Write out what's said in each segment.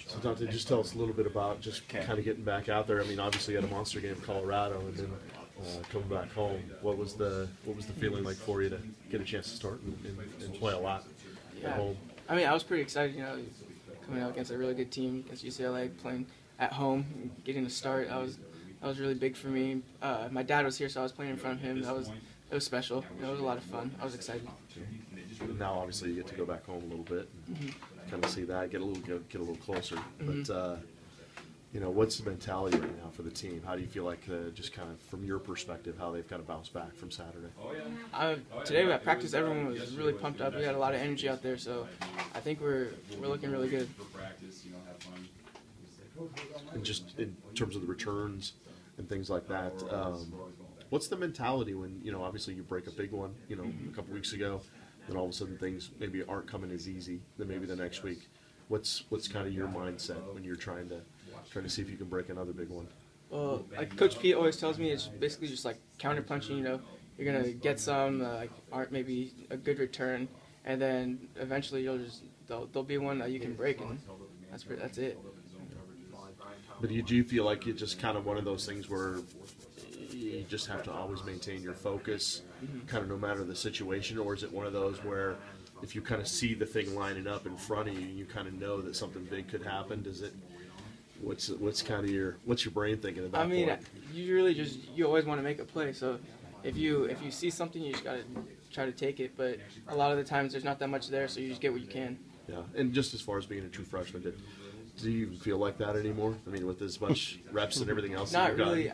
So Dante, just tell us a little bit about just kind of getting back out there. I mean, obviously you had a monster game in Colorado, and then coming back home. What was the feeling like for you to get a chance to start and play a lot at home? I mean, I was pretty excited, coming out against a really good team against UCLA, playing at home, getting a start. That was really big for me. My dad was here, so I was playing in front of him. It was special. It was a lot of fun. I was excited. Now, obviously, you get to go back home a little bit, and kind of see that, get a little closer. But what's the mentality right now for the team? How do you feel like, just kind of from your perspective, how they've kind of bounced back from Saturday? Today at practice, everyone was really pumped up. We had a lot of energy out there, so I think we're looking really good. And just in terms of the returns and things like that, what's the mentality when, obviously you break a big one, a couple weeks ago, and all of a sudden things maybe aren't coming as easy than maybe the next week? What's kind of your mindset when you're trying to see if you can break another big one? Well, like Coach Pete always tells me, it's basically just like counter punching. You're gonna get some aren't maybe a good return, and then eventually there'll be one that you can break, and that's it. But do you feel like it's just kind of one of those things where you just have to always maintain your focus, kind of no matter the situation, or is it one of those where if you kind of see the thing lining up in front of you, you kind of know that something big could happen? Does it? What's kind of your brain thinking about? I mean, you always want to make a play. So if you see something, you just gotta try to take it. But a lot of the times there's not that much there, so you just get what you can. Yeah, and just as far as being a true freshman, do you even feel like that anymore? I mean, with as much reps and everything else. Not really.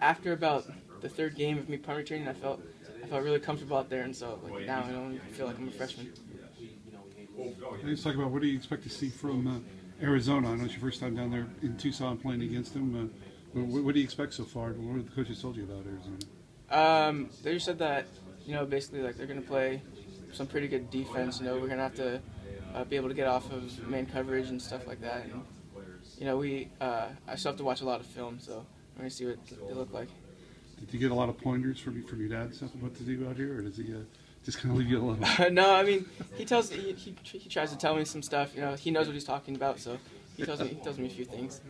After about the third game of me punt returning, I felt really comfortable out there, and so now I don't even feel like I'm a freshman. Let's talk about what do you expect to see from Arizona. I know it's your first time down there in Tucson playing against them. What do you expect so far? What have the coaches told you about Arizona? They just said that, basically like they're going to play some pretty good defense. We're going to have to be able to get off of man coverage and stuff like that. And, I still have to watch a lot of film, so I'm going to see what they look like. Did you get a lot of pointers from your dad stuff what to do out here, or does he just kind of leave you alone? No, I mean, he tries to tell me some stuff. He knows what he's talking about, so he tells me a few things.